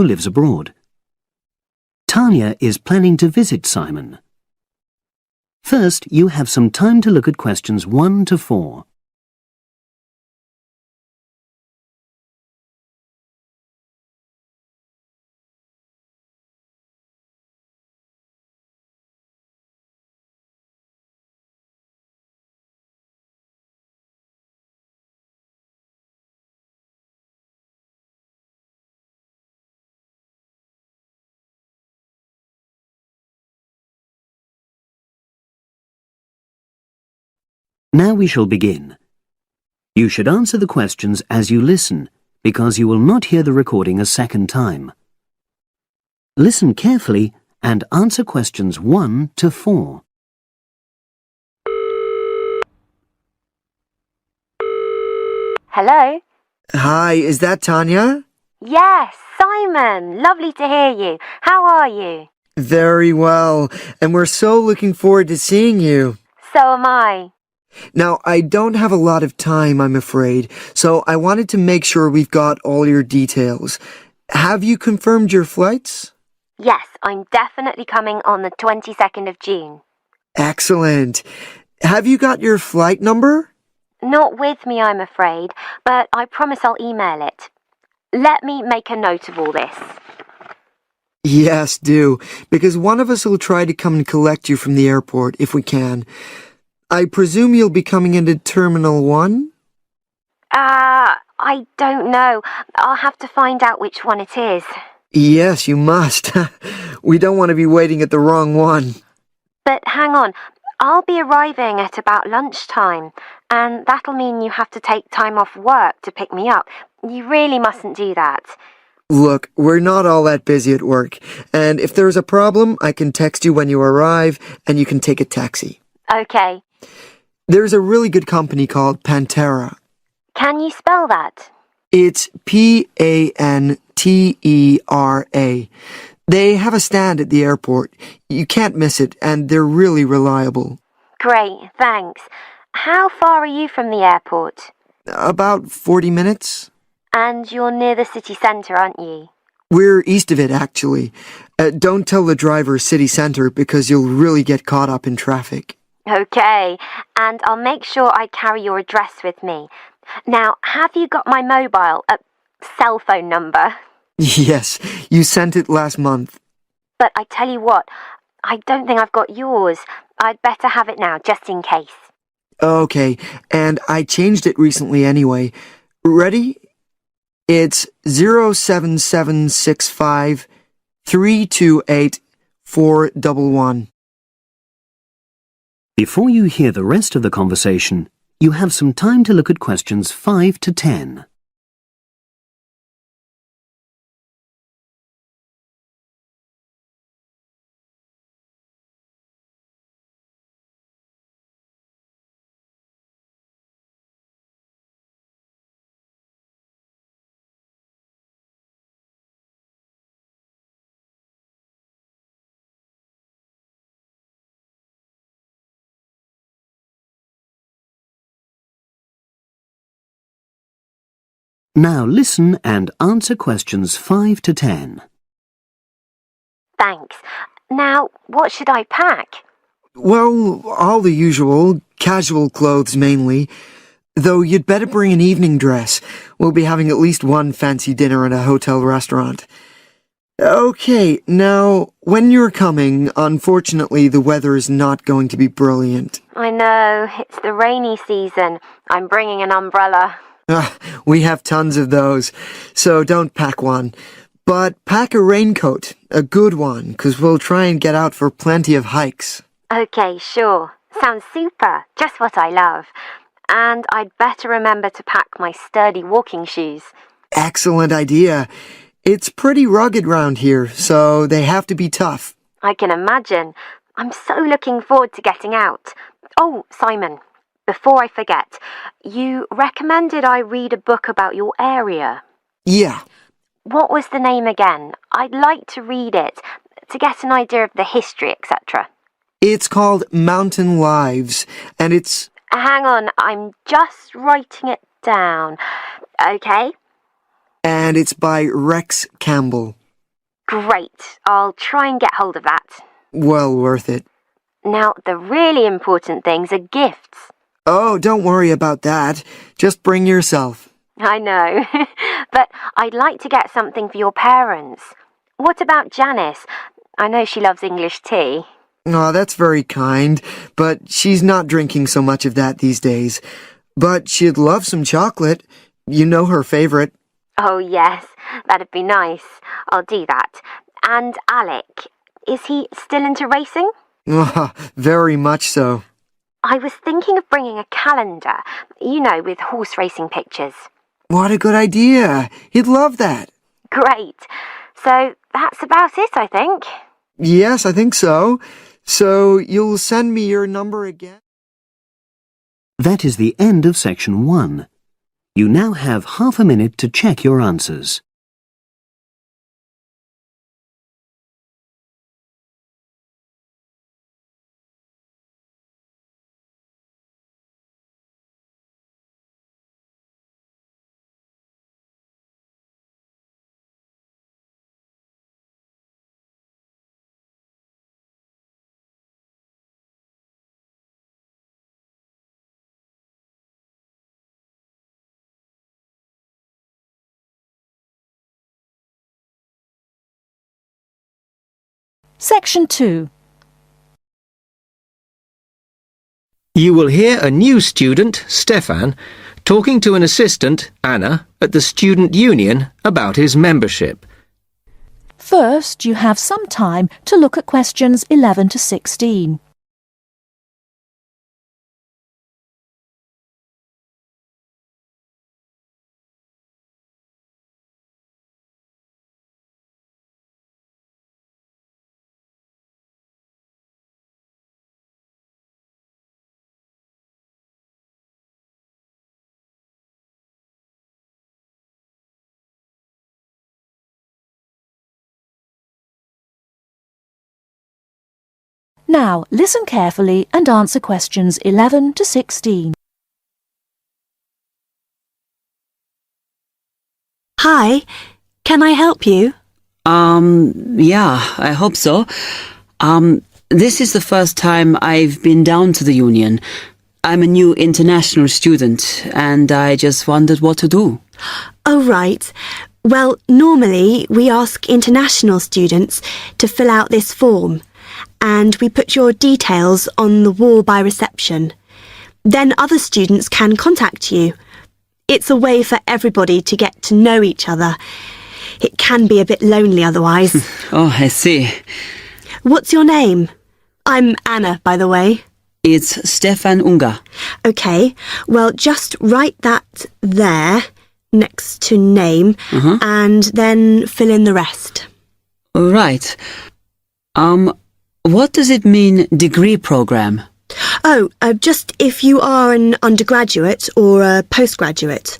who lives abroad. Tanya is planning to visit Simon. First, you have some time to look at questions 1 to 4. Now we shall begin. You should answer the questions as you listen, because you will not hear the recording a second time. Listen carefully and answer questions 1 to 4. Hello? Hi, is that Tanya? Yes, Simon. Lovely to hear you. How are you? Very well, and we're so looking forward to seeing you. So am I. Now, I don't have a lot of time, I'm afraid, so I wanted to make sure we've got all your details. Have you confirmed your flights? Yes, I'm definitely coming on the 22nd of June. Excellent. Have you got your flight number? Not with me, I'm afraid, but I promise I'll email it. Let me make a note of all this. Yes, do, because one of us will try to come and collect you from the airport if we can. I presume you'll be coming into Terminal 1? I don't know. I'll have to find out which one it is. Yes, you must. We don't want to be waiting at the wrong one. But hang on, I'll be arriving at about lunchtime, and that'll mean you have to take time off work to pick me up. You really mustn't do that. Look, we're not all that busy at work, and if there's a problem, I can text you when you arrive, and you can take a taxi. Okay. There's a really good company called Pantera. Can you spell that? It's Pantera. They have a stand at the airport. You can't miss it, and they're really reliable. Great, thanks. How far are you from the airport? About 40 minutes. And you're near the city centre, aren't you? We're east of it, actually. Don't tell the driver city centre because you'll really get caught up in traffic. Okay, and I'll make sure I carry your address with me. Now, have you got my mobile, cell phone number? Yes, you sent it last month. But I tell you what, I don't think I've got yours. I'd better have it now, just in case. Okay, and I changed it recently anyway. Ready? It's 07765 328 411. Before you hear the rest of the conversation, you have some time to look at questions 5 to 10. Now listen and answer questions 5 to 10. Thanks. Now, what should I pack? Well, all the usual, casual clothes mainly. Though you'd better bring an evening dress. We'll be having at least one fancy dinner at a hotel restaurant. Okay, now, when you're coming, unfortunately the weather is not going to be brilliant. I know, it's the rainy season. I'm bringing an umbrella. We have tons of those, so don't pack one. But pack a raincoat, a good one, 'cause we'll try and get out for plenty of hikes. Okay, sure. Sounds super. Just what I love. And I'd better remember to pack my sturdy walking shoes. Excellent idea. It's pretty rugged round here, so they have to be tough. I can imagine. I'm so looking forward to getting out. Oh, Simon, before I forget, you recommended I read a book about your area. Yeah. What was the name again? I'd like to read it, to get an idea of the history, etc. It's called Mountain Lives, and it's... Hang on, I'm just writing it down. Okay? And it's by Rex Campbell. Great. I'll try and get hold of that. Well worth it. Now, the really important things are gifts. Oh, don't worry about that. Just bring yourself. I know, but I'd like to get something for your parents. What about Janice? I know she loves English tea. Oh, that's very kind, but she's not drinking so much of that these days. But she'd love some chocolate. You know her favorite. Oh, yes, that'd be nice. I'll do that. And Alec, is he still into racing? Very much so. I was thinking of bringing a calendar, with horse racing pictures. What a good idea. He'd love that. Great. So that's about it, I think. Yes, I think so. So you'll send me your number again? That is the end of section 1. You now have half a minute to check your answers. Section 2. You will hear a new student, Stefan, talking to an assistant, Anna, at the student union about his membership. First, you have some time to look at questions 11 to 16. Now, listen carefully and answer questions 11 to 16. Hi, can I help you? Yeah, I hope so. This is the first time I've been down to the union. I'm a new international student, and I just wondered what to do. Oh, right. Well, normally we ask international students to fill out this form, and we put your details on the wall by reception. Then other students can contact you. It's a way for everybody to get to know each other. It can be a bit lonely otherwise. Oh, I see. What's your name? I'm Anna, by the way. It's Stefan Unger. OK, well, just write that there, next to name, and then fill in the rest. Right. What does it mean, degree program? Oh, just if you are an undergraduate or a postgraduate.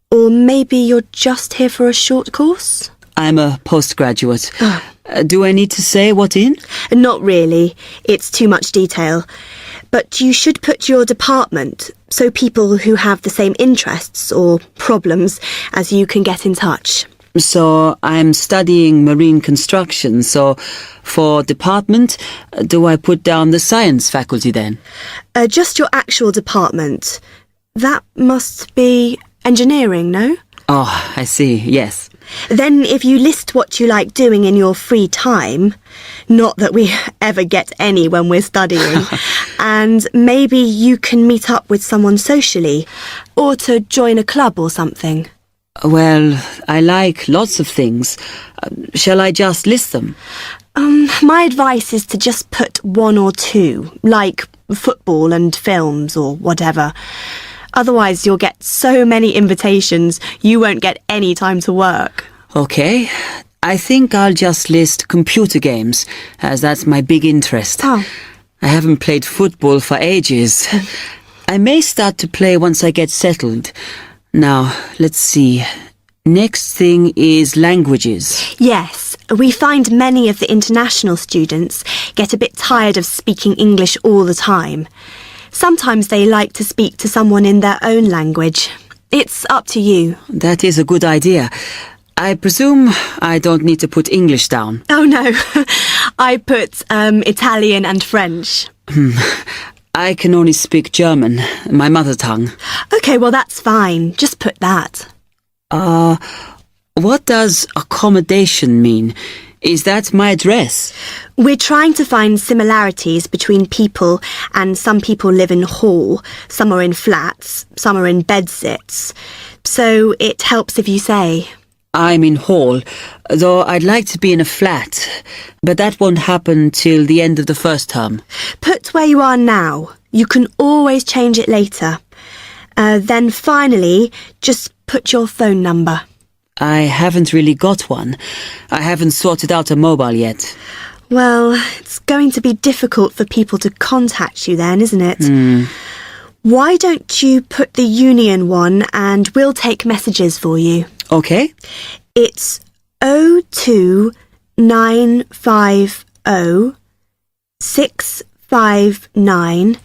Or maybe you're just here for a short course? I'm a postgraduate. Do I need to say what in? Not really. It's too much detail. But you should put your department, so people who have the same interests or problems as you can get in touch. So I'm studying marine construction, so for department, do I put down the science faculty then? Just your actual department. That must be engineering, no? Oh, I see, yes. Then if you list what you like doing in your free time, not that we ever get any when we're studying, and maybe you can meet up with someone socially, or to join a club or something. Well, I like lots of things. Shall I just list them? My advice is to just put one or two, like football and films or whatever. Otherwise, you'll get so many invitations, you won't get any time to work. Okay. I think I'll just list computer games, as that's my big interest. Oh. I haven't played football for ages. I may start to play once I get settled. Now, let's see. Next thing is languages. Yes, we find many of the international students get a bit tired of speaking English all the time. Sometimes they like to speak to someone in their own language. It's up to you. That is a good idea. I presume I don't need to put English down. Oh no, I put Italian and French. I can only speak German, my mother tongue. Okay, well that's fine. Just put that. What does accommodation mean? Is that my address? We're trying to find similarities between people, and some people live in hall, some are in flats, some are in bedsits. So it helps if you say. I'm in hall, though I'd like to be in a flat, but that won't happen till the end of the first term. Put where you are now. You can always change it later. Then finally, just put your phone number. I haven't really got one. I haven't sorted out a mobile yet. Well, it's going to be difficult for people to contact you then, isn't it? Why don't you put the Union one and we'll take messages for you? Okay. It's 02950 659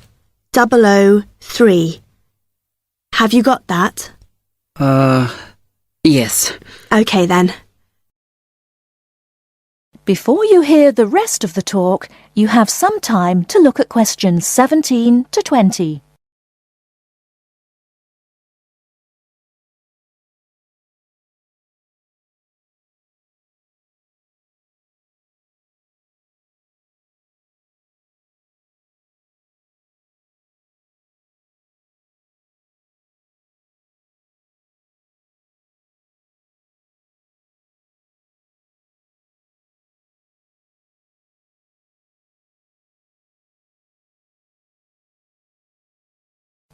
003. Have you got that? Yes. Okay then. Before you hear the rest of the talk, you have some time to look at questions 17 to 20.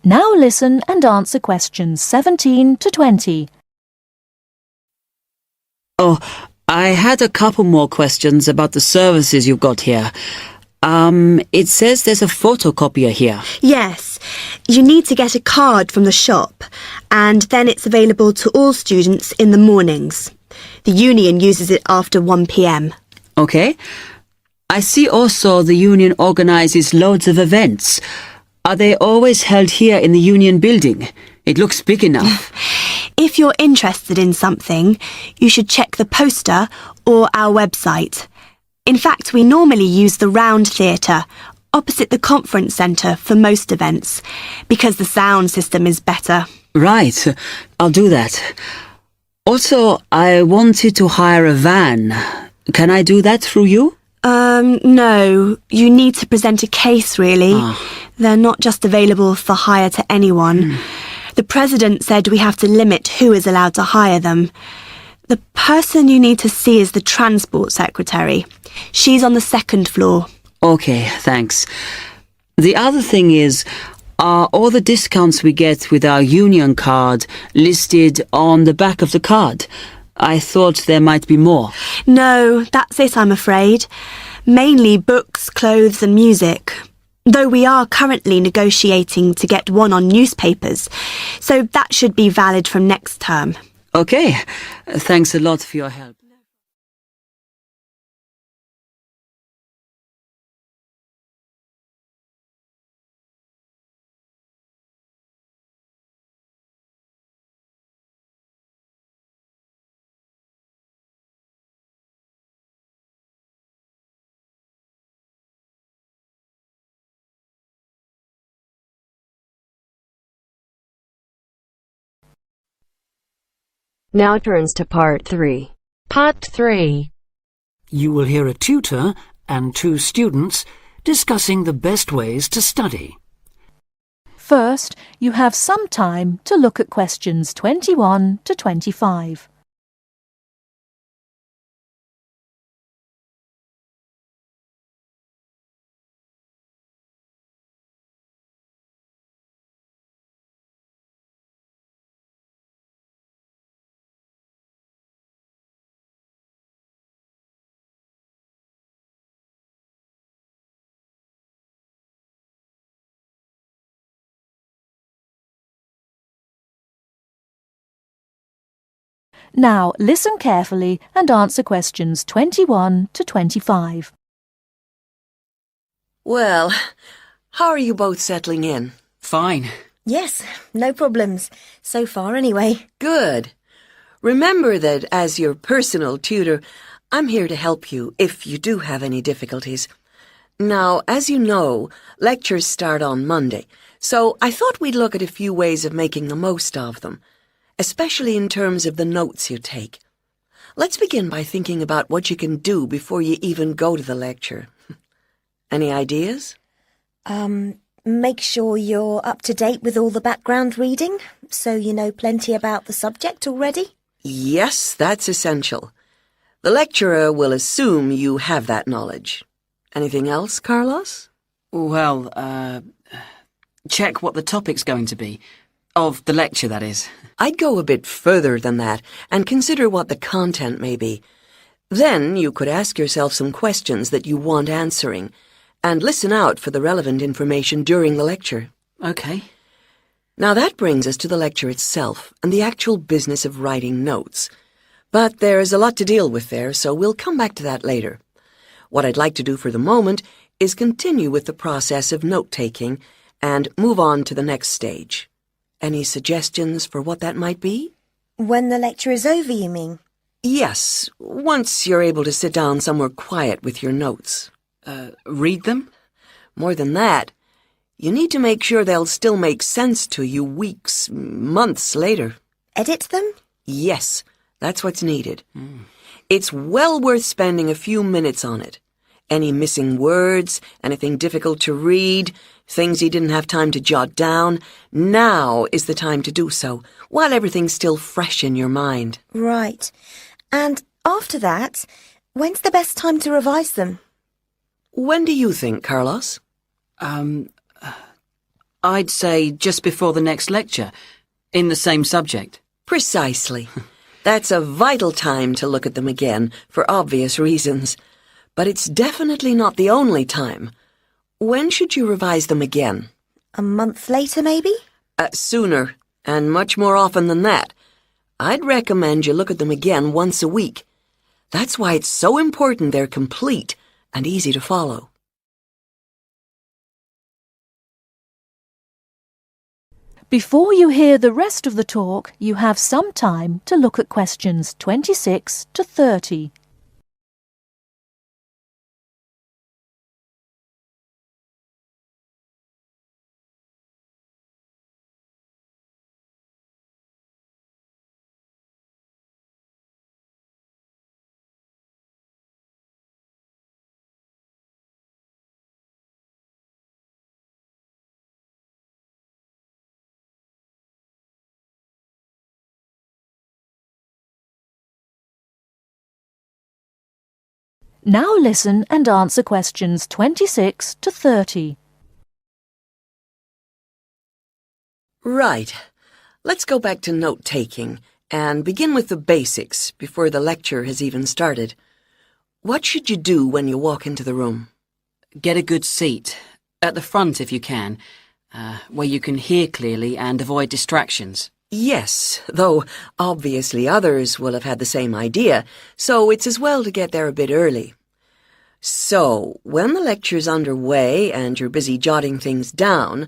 Now listen and answer questions 17 to 20. Oh, I had a couple more questions about the services you've got here. It says there's a photocopier here. Yes, you need to get a card from the shop, and then it's available to all students in the mornings. The Union uses it after 1 p.m. Okay. I see also the Union organises loads of events. Are they always held here in the Union building? It looks big enough. If you're interested in something, you should check the poster or our website. In fact, we normally use the Round Theatre, opposite the conference centre for most events, because the sound system is better. Right, I'll do that. Also, I wanted to hire a van. Can I do that through you? No. You need to present a case, really. They're not just available for hire to anyone. The president said we have to limit who is allowed to hire them. The person you need to see is the transport secretary. She's on the 2nd floor. Okay, thanks. The other thing is, are all the discounts we get with our Union card listed on the back of the card? I thought there might be more. No, that's it, I'm afraid. Mainly books, clothes and music. Though we are currently negotiating to get one on newspapers, so that should be valid from next term. Okay, thanks a lot for your help. Now turns to Part 3. Part 3. You will hear a tutor and 2 students discussing the best ways to study. First, you have some time to look at questions 21 to 25. Now listen carefully and answer questions 21 to 25. Well, how are you both settling in? Fine. Yes, no problems. So far, anyway. Good. Remember that as your personal tutor, I'm here to help you if you do have any difficulties. Now, as you know, lectures start on Monday, so I thought we'd look at a few ways of making the most of them, especially in terms of the notes you take. Let's begin by thinking about what you can do before you even go to the lecture. Any ideas? Make sure you're up to date with all the background reading, so you know plenty about the subject already. Yes, that's essential. The lecturer will assume you have that knowledge. Anything else, Carlos? Well, check what the topic's going to be. Of the lecture, that is. I'd go a bit further than that and consider what the content may be. Then you could ask yourself some questions that you want answering and listen out for the relevant information during the lecture. Okay. Now that brings us to the lecture itself and the actual business of writing notes. But there's a lot to deal with there, so we'll come back to that later. What I'd like to do for the moment is continue with the process of note-taking and move on to the next stage. Any suggestions for what that might be? When the lecture is over, you mean? Yes, once you're able to sit down somewhere quiet with your notes. Read them? More than that, you need to make sure they'll still make sense to you weeks, months later. Edit them? Yes, that's what's needed. It's well worth spending a few minutes on it. Any missing words, anything difficult to read, things you didn't have time to jot down, now is the time to do so, while everything's still fresh in your mind. Right. And after that, when's the best time to revise them? When do you think, Carlos? I'd say just before the next lecture, in the same subject. Precisely. That's a vital time to look at them again, for obvious reasons. But it's definitely not the only time. When should you revise them again? A month later, maybe? Sooner, and much more often than that. I'd recommend you look at them again once a week. That's why it's so important they're complete and easy to follow. Before you hear the rest of the talk, you have some time to look at questions 26 to 30. Now listen and answer questions 26 to 30. Right. Let's go back to note-taking and begin with the basics before the lecture has even started. What should you do when you walk into the room? Get a good seat, at the front if you can, where you can hear clearly and avoid distractions. Yes, though obviously others will have had the same idea, so it's as well to get there a bit early. So, when the lecture's underway and you're busy jotting things down,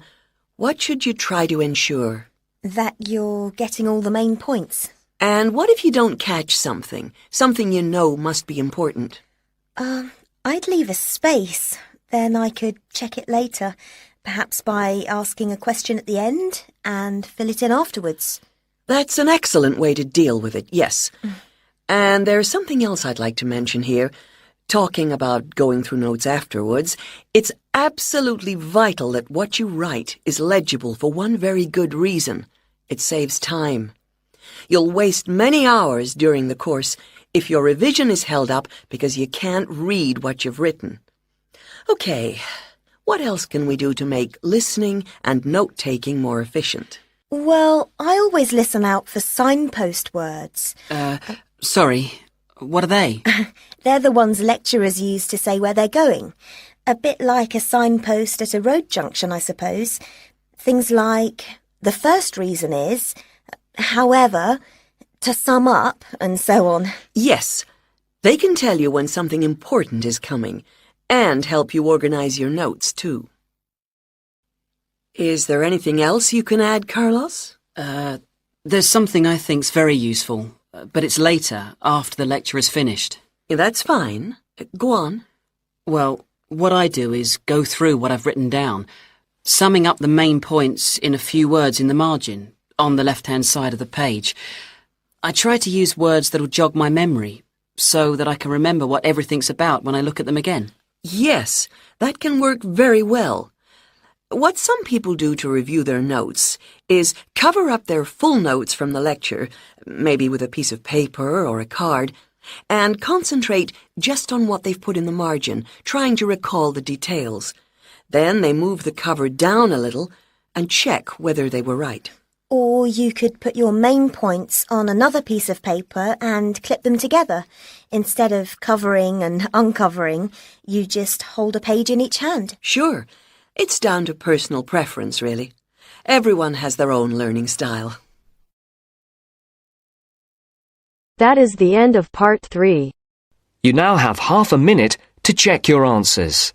what should you try to ensure? That you're getting all the main points. And what if you don't catch something you know must be important? I'd leave a space. Then I could check it later. Perhaps by asking a question at the end and fill it in afterwards. That's an excellent way to deal with it, yes. And there's something else I'd like to mention here. Talking about going through notes afterwards, it's absolutely vital that what you write is legible for one very good reason. It saves time. You'll waste many hours during the course if your revision is held up because you can't read what you've written. Okay. What else can we do to make listening and note-taking more efficient? Well, I always listen out for signpost words. Sorry, what are they? They're the ones lecturers use to say where they're going. A bit like a signpost at a road junction, I suppose. Things like, the first reason is, however, to sum up, and so on. Yes, they can tell you when something important is coming. And help you organize your notes, too. Is there anything else you can add, Carlos? There's something I think's very useful. but it's later, after the lecture is finished. That's fine. Go on. Well, what I do is go through what I've written down, summing up the main points in a few words in the margin, on the left-hand side of the page. I try to use words that'll jog my memory, so that I can remember what everything's about when I look at them again. Yes, that can work very well. What some people do to review their notes is cover up their full notes from the lecture, maybe with a piece of paper or a card, and concentrate just on what they've put in the margin, trying to recall the details. Then they move the cover down a little and check whether they were right. Or you could put your main points on another piece of paper and clip them together. Instead of covering and uncovering, you just hold a page in each hand. Sure. It's down to personal preference, really. Everyone has their own learning style. That is the end of part 3. You now have half a minute to check your answers.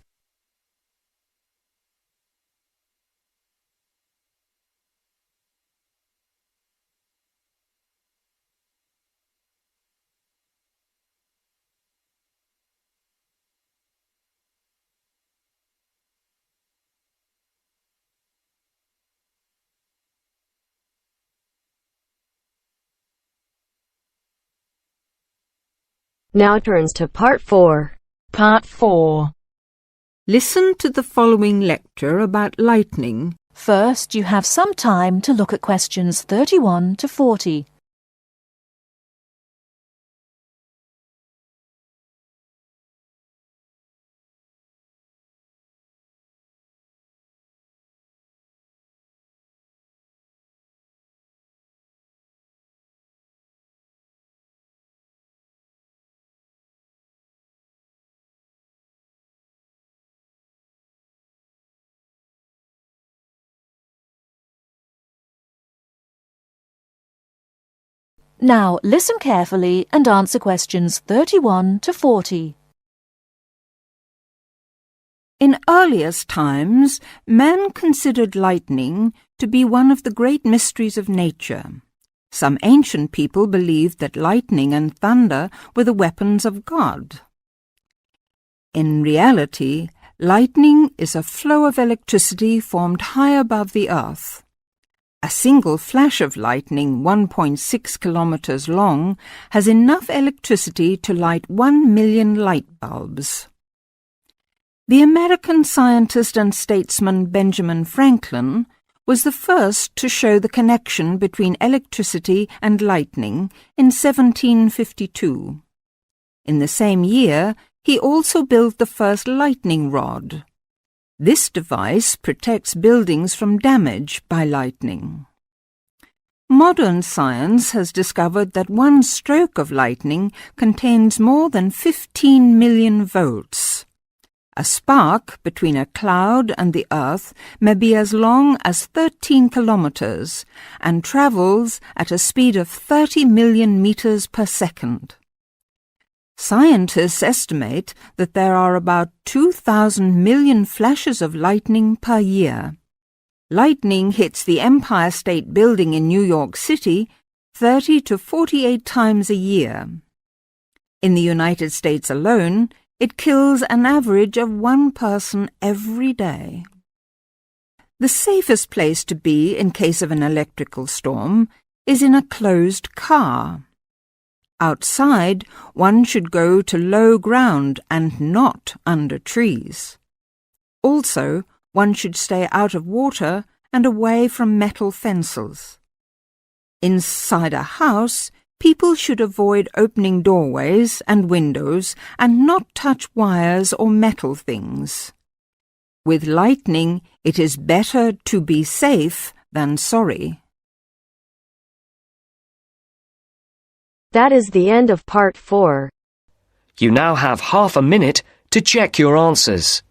Now turns to part 4. Part 4. Listen to the following lecture about lightning. First, you have some time to look at questions 31 to 40. Now listen carefully and answer questions 31 to 40. In earliest times, man considered lightning to be one of the great mysteries of nature. Some ancient people believed that lightning and thunder were the weapons of God. In reality, lightning is a flow of electricity formed high above the earth. A single flash of lightning 1.6 kilometers long has enough electricity to light 1 million light bulbs. The American scientist and statesman Benjamin Franklin was the first to show the connection between electricity and lightning in 1752. In the same year, he also built the first lightning rod. This device protects buildings from damage by lightning. Modern science has discovered that one stroke of lightning contains more than 15 million volts. A spark between a cloud and the earth may be as long as 13 kilometers and travels at a speed of 30 million meters per second. Scientists estimate that there are about 2,000 million flashes of lightning per year. Lightning hits the Empire State Building in New York City 30 to 48 times a year. In the United States alone, it kills an average of 1 person every day. The safest place to be in case of an electrical storm is in a closed car. Outside, one should go to low ground and not under trees. Also, one should stay out of water and away from metal fences. Inside a house, people should avoid opening doorways and windows and not touch wires or metal things. With lightning, it is better to be safe than sorry. That is the end of part 4. You now have half a minute to check your answers.